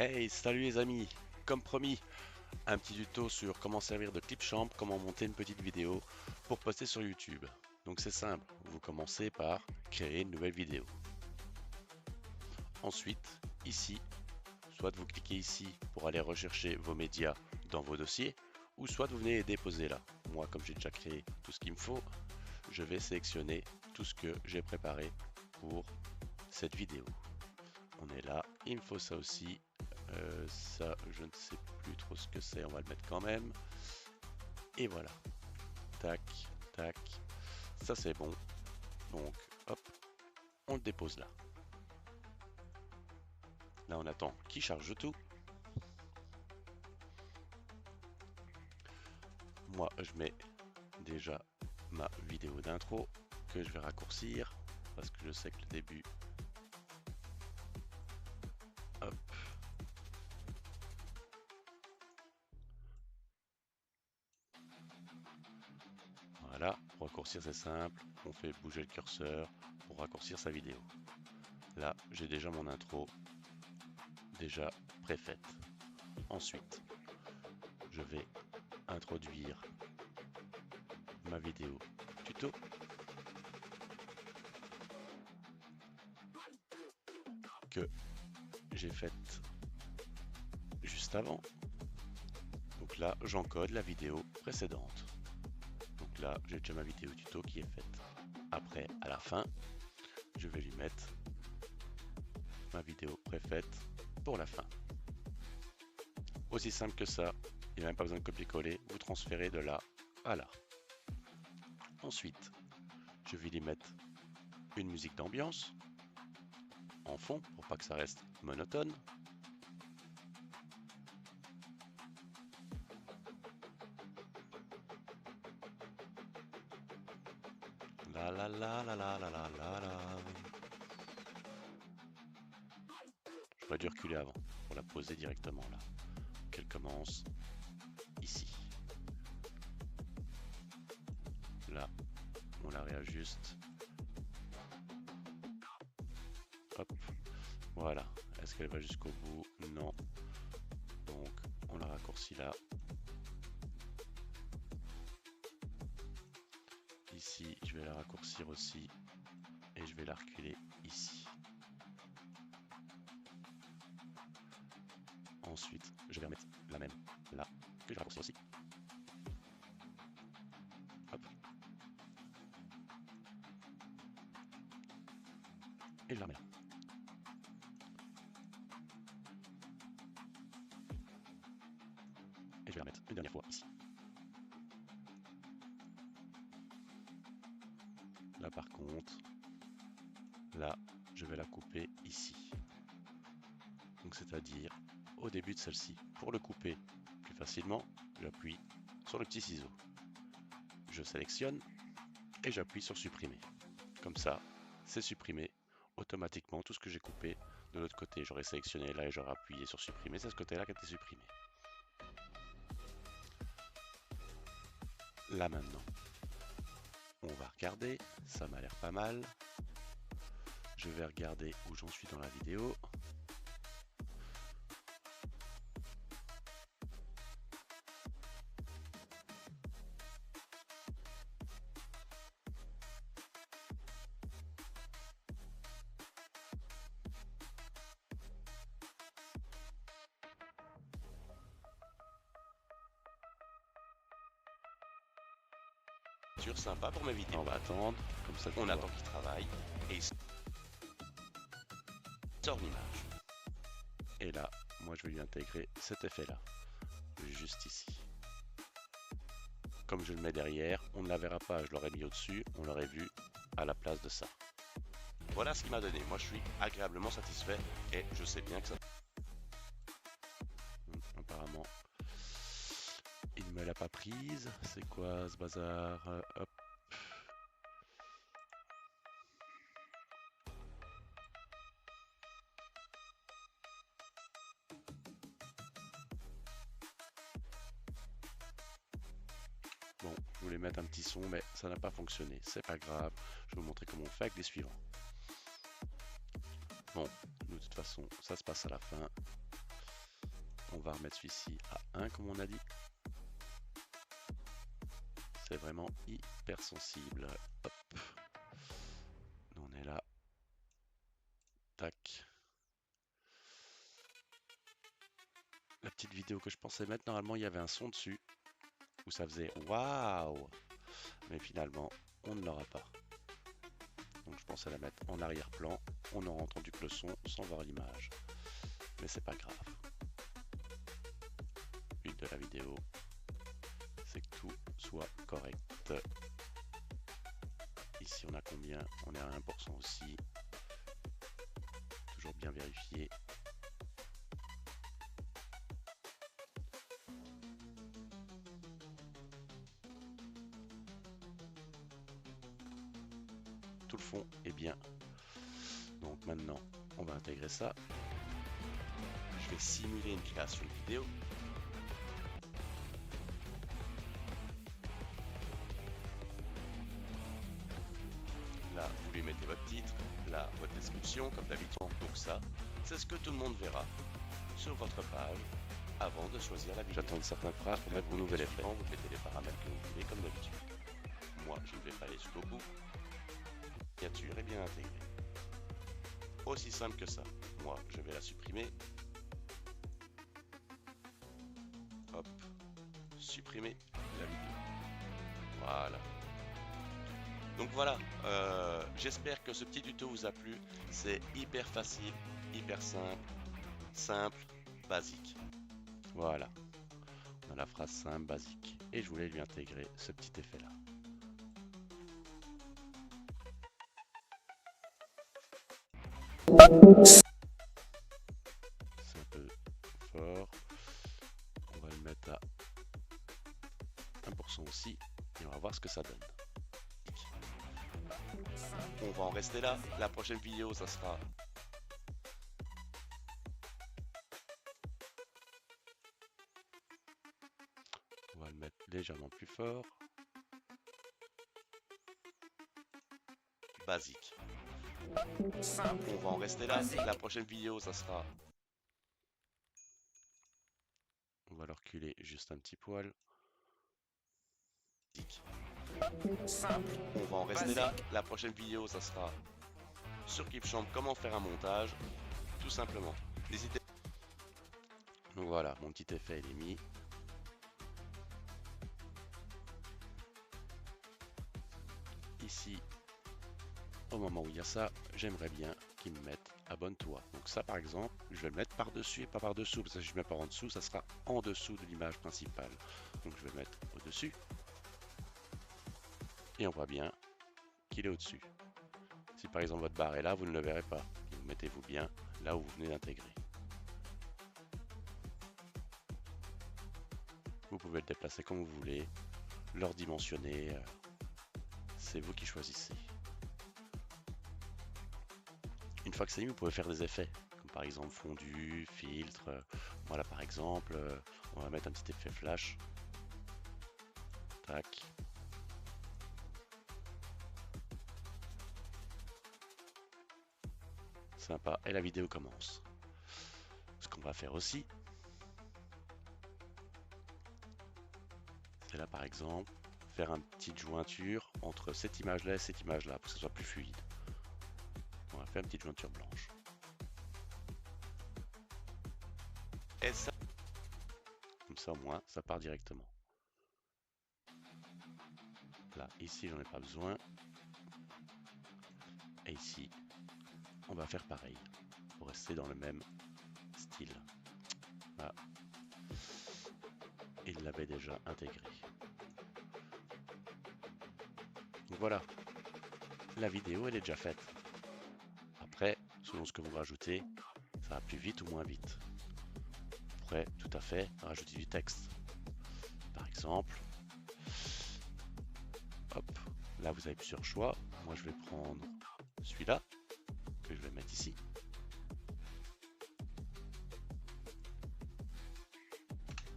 Hey, salut les amis! Comme promis, un petit tuto sur comment servir de Clipchamp, comment monter une petite vidéo pour poster sur YouTube. Donc c'est simple, vous commencez par créer une nouvelle vidéo. Ensuite, ici, soit vous cliquez ici pour aller rechercher vos médias dans vos dossiers, ou soit vous venez les déposer là. Moi, comme j'ai déjà créé tout ce qu'il me faut, je vais sélectionner tout ce que j'ai préparé pour cette vidéo. On est là, il me faut ça aussi. Ça, je ne sais plus trop ce que c'est, on va le mettre quand même. Et voilà. Tac, tac. Ça, c'est bon. Donc, hop, on le dépose là. Là, on attend qu'il charge tout. Moi, je mets déjà ma vidéo d'intro que je vais raccourcir parce que je sais que le début... Hop. Voilà, pour raccourcir c'est simple, on fait bouger le curseur pour raccourcir sa vidéo. Là, j'ai déjà mon intro déjà préfaite. Ensuite, je vais introduire ma vidéo tuto. Que j'ai faite juste avant. Donc là, j'encode la vidéo précédente. Donc là, j'ai déjà ma vidéo tuto qui est faite. Après, à la fin, je vais lui mettre ma vidéo préfaite pour la fin. Aussi simple que ça, il n'y a même pas besoin de copier-coller, vous transférez de là à là. Ensuite, je vais lui mettre une musique d'ambiance en fond pour pas que ça reste monotone. La la la la la la la la la. J'aurais dû reculer avant pour la poser directement là. Qu'elle commence ici. Là, on la réajuste. Hop, voilà. Est-ce qu'elle va jusqu'au bout? Non. Donc, on la raccourcit là. Ici, je vais la raccourcir aussi. Et je vais la reculer ici. Ensuite, je vais remettre la même là, que je raccourcis aussi. Hop. Et je la remets là. Et je vais la remettre une dernière fois ici. Là par contre, là, je vais la couper ici. Donc c'est-à-dire au début de celle-ci. Pour le couper plus facilement, j'appuie sur le petit ciseau. Je sélectionne et j'appuie sur supprimer. Comme ça, c'est supprimé automatiquement tout ce que j'ai coupé. De l'autre côté, j'aurais sélectionné là et j'aurais appuyé sur supprimer. C'est ce côté-là qui a été supprimé. Là maintenant, on va regarder. Ça m'a l'air pas mal. Je vais regarder où j'en suis dans la vidéo. Sympa pour mes vidéos. On va attendre, comme ça on attend qu'il travaille et il sort l'image. Et là, moi je vais lui intégrer cet effet là, juste ici. Comme je le mets derrière, on ne la verra pas, je l'aurais mis au-dessus, on l'aurait vu à la place de ça. Voilà ce qu'il m'a donné. Moi je suis agréablement satisfait et je sais bien que ça... Apparemment, il ne me l'a pas prise. C'est quoi ce bazar? Hop. Bon, je voulais mettre un petit son, mais ça n'a pas fonctionné. C'est pas grave. Je vais vous montrer comment on fait avec les suivants. Bon, de toute façon, ça se passe à la fin. On va remettre celui-ci à 1 comme on a dit. C'est vraiment hyper sensible. Hop. Nous, on est là. Tac. La petite vidéo que je pensais mettre, normalement il y avait un son dessus où ça faisait waouh, mais finalement on ne l'aura pas. Donc je pensais la mettre en arrière-plan, on aura entendu que le son sans voir l'image, mais c'est pas grave. Le but de la vidéo, c'est que tout soit correct. Ici on a combien? On est à 1% aussi. Toujours bien vérifier. Tout le fond est bien. Donc maintenant, on va intégrer ça. Je vais simuler une création de vidéo. Là, vous lui mettez votre titre, là, votre description, comme d'habitude. Donc ça, c'est ce que tout le monde verra sur votre page avant de choisir la vidéo. J'attends une certaine phrase pour mettre vos nouveaux effets. Vous mettez les paramètres que vous voulez, comme d'habitude. Moi, je ne vais pas aller jusqu'au bout. Miniature est bien intégrée. Aussi simple que ça. Moi, je vais la supprimer. Hop. Supprimer la vidéo. Voilà. Donc voilà, j'espère que ce petit tuto vous a plu. C'est hyper facile, hyper simple, basique. Voilà, on a la phrase simple, basique. Et je voulais lui intégrer ce petit effet là. C'est un peu fort. On va le mettre à 1% aussi. Et on va voir ce que ça donne. On va en rester là. La prochaine vidéo, ça sera... On va le mettre légèrement plus fort. Basique. On va en rester là. La prochaine vidéo, ça sera... On va le reculer juste un petit poil. On va en rester là. La prochaine vidéo, ça sera sur Clipchamp, comment faire un montage, tout simplement. N'hésitez pas. Donc voilà, mon petit effet il est mis. Ici, au moment où il y a ça, j'aimerais bien qu'ils me mettent abonne-toi. Donc ça par exemple, je vais le mettre par-dessus et pas par-dessous, parce que si je mets par en dessous, ça sera en dessous de l'image principale. Donc je vais le mettre au-dessus. Et on voit bien qu'il est au-dessus. Si par exemple votre barre est là, vous ne le verrez pas. Vous mettez-vous bien là où vous venez d'intégrer. Vous pouvez le déplacer comme vous voulez, le redimensionner, c'est vous qui choisissez. Une fois que c'est mis, vous pouvez faire des effets, comme par exemple fondu, filtre. Voilà par exemple, on va mettre un petit effet flash. Tac. Sympa, et la vidéo commence. Ce qu'on va faire aussi, c'est là par exemple, faire une petite jointure entre cette image-là et cette image-là, pour que ce soit plus fluide. On va faire une petite jointure blanche. Et ça, comme ça au moins, ça part directement. Là, ici, j'en ai pas besoin. Et ici, on va faire pareil, pour rester dans le même style. Là, il l'avait déjà intégré. Donc voilà, la vidéo elle est déjà faite. Après, selon ce que vous rajoutez, ça va plus vite ou moins vite. Vous pourrez tout à fait rajouter du texte. Par exemple, hop, là vous avez plusieurs choix. Moi je vais prendre celui-là, que je vais mettre ici.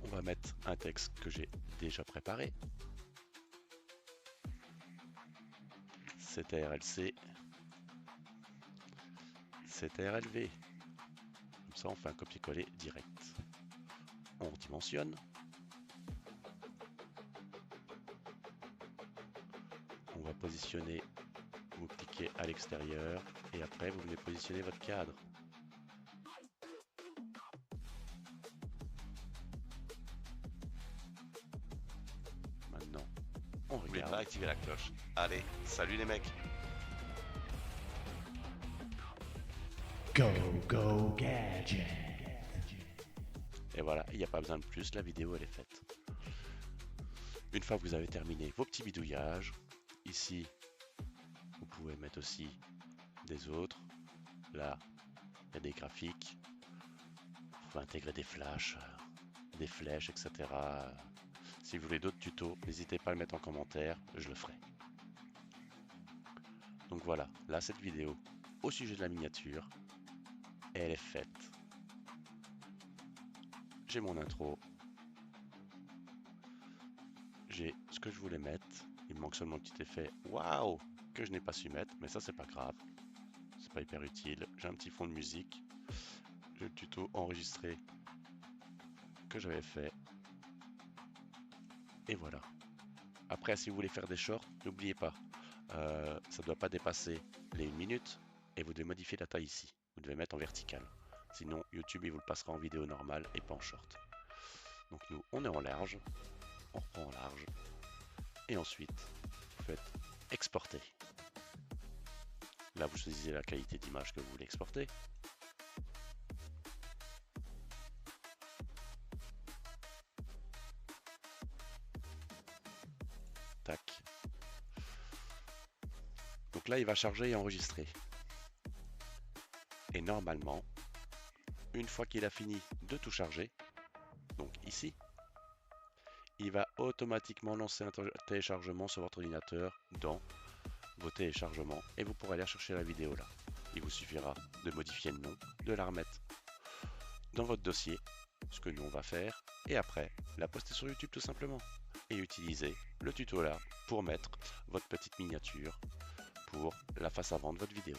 On va mettre un texte que j'ai déjà préparé. CTRL-C, CTRL-V. Comme ça, on fait un copier-coller direct. on redimensionne. On va positionner, vous cliquez à l'extérieur et après vous venez positionner votre cadre. Maintenant, on regarde. N'oubliez pas d'activer la cloche. Allez, salut les mecs! Go, go, gadget. Et voilà, il n'y a pas besoin de plus, la vidéo elle est faite. Une fois que vous avez terminé vos petits bidouillages, ici, vous pouvez mettre aussi des autres. Là, il y a des graphiques. Vous pouvez intégrer des flashs, des flèches, etc. Si vous voulez d'autres tutos, n'hésitez pas à le mettre en commentaire, je le ferai. Donc voilà, là cette vidéo au sujet de la miniature, elle est faite. J'ai mon intro. J'ai ce que je voulais mettre. Il me manque seulement un petit effet waouh que je n'ai pas su mettre, mais ça c'est pas grave. C'est pas hyper utile. J'ai un petit fond de musique. J'ai le tuto enregistré que j'avais fait. Et voilà. Après, si vous voulez faire des shorts, n'oubliez pas, ça ne doit pas dépasser les 1 minute et vous devez modifier la taille ici. Vous devez mettre en vertical. Sinon, YouTube il vous le passera en vidéo normale et pas en short. Donc nous, on est en large. On reprend en large. Et ensuite, vous faites exporter. Là, vous choisissez la qualité d'image que vous voulez exporter. Tac. Donc là, il va charger et enregistrer. Et normalement, une fois qu'il a fini de tout charger, donc ici, il va automatiquement lancer un téléchargement sur votre ordinateur dans vos téléchargements et vous pourrez aller chercher la vidéo là. Il vous suffira de modifier le nom, de la remettre dans votre dossier, ce que nous on va faire, et après la poster sur YouTube tout simplement. Et utiliser le tuto là pour mettre votre petite miniature pour la face avant de votre vidéo,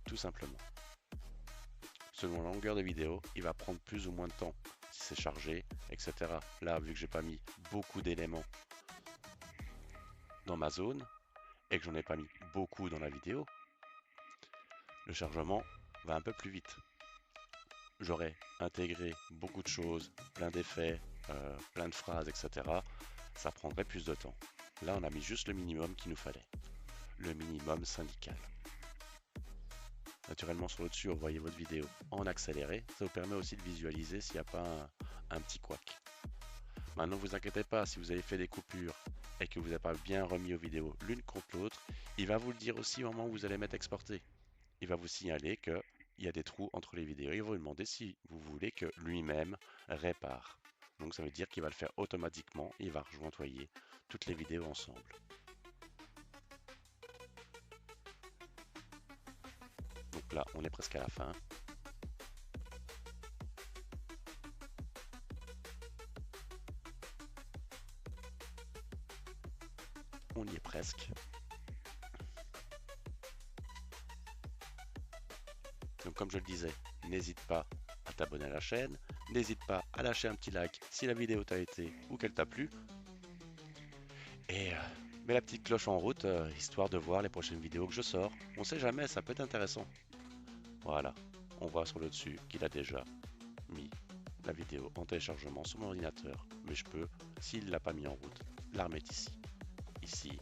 tout simplement. Selon la longueur de vidéo, il va prendre plus ou moins de temps si c'est chargé, etc. Là, vu que j'ai pas mis beaucoup d'éléments dans ma zone et que j'en ai pas mis beaucoup dans la vidéo, le chargement va un peu plus vite. J'aurais intégré beaucoup de choses, plein d'effets, plein de phrases, etc. Ça prendrait plus de temps. Là, on a mis juste le minimum qu'il nous fallait. Le minimum syndical. Naturellement, sur le dessus, vous voyez votre vidéo en accéléré. Ça vous permet aussi de visualiser s'il n'y a pas un petit couac. Maintenant, ne vous inquiétez pas, si vous avez fait des coupures et que vous n'avez pas bien remis aux vidéos l'une contre l'autre, il va vous le dire aussi au moment où vous allez mettre exporter. Il va vous signaler qu'il y a des trous entre les vidéos. Il va vous demander si vous voulez que lui-même répare. Donc ça veut dire qu'il va le faire automatiquement et il va rejoindre toutes les vidéos ensemble. Donc là, on est presque à la fin. On y est presque. Donc comme je le disais, n'hésite pas à t'abonner à la chaîne. N'hésite pas à lâcher un petit like si la vidéo t'a été ou qu'elle t'a plu. Et mets la petite cloche en route, histoire de voir les prochaines vidéos que je sors. On sait jamais, ça peut être intéressant. Voilà, on voit sur le dessus qu'il a déjà mis la vidéo en téléchargement sur mon ordinateur. Mais je peux, s'il ne l'a pas mis en route, la remettre ici. Ici.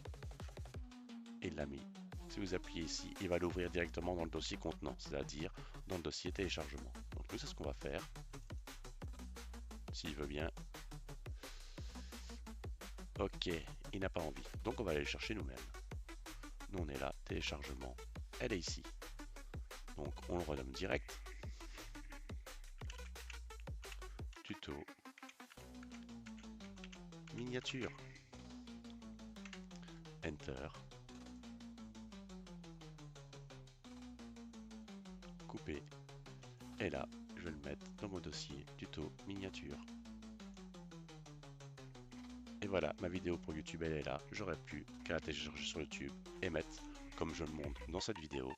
Et il l'a mis. Si vous appuyez ici, il va l'ouvrir directement dans le dossier contenant, c'est-à-dire dans le dossier téléchargement. Donc nous, c'est ce qu'on va faire. S'il veut bien. Ok, il n'a pas envie. Donc on va aller le chercher nous-mêmes. Nous, on est là, téléchargement. Elle est ici. Donc on le renomme direct. Tuto. Miniature. Enter. Couper. Et là, je vais le mettre dans mon dossier tuto miniature. Et voilà, ma vidéo pour YouTube, elle est là. J'aurais pu qu'à la télécharger sur YouTube et mettre, comme je le montre dans cette vidéo,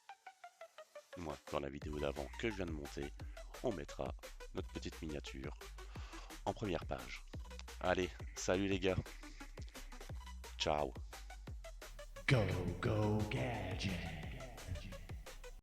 moi, dans la vidéo d'avant que je viens de monter, on mettra notre petite miniature en première page. Allez, salut les gars. Ciao. Go, go, gadget.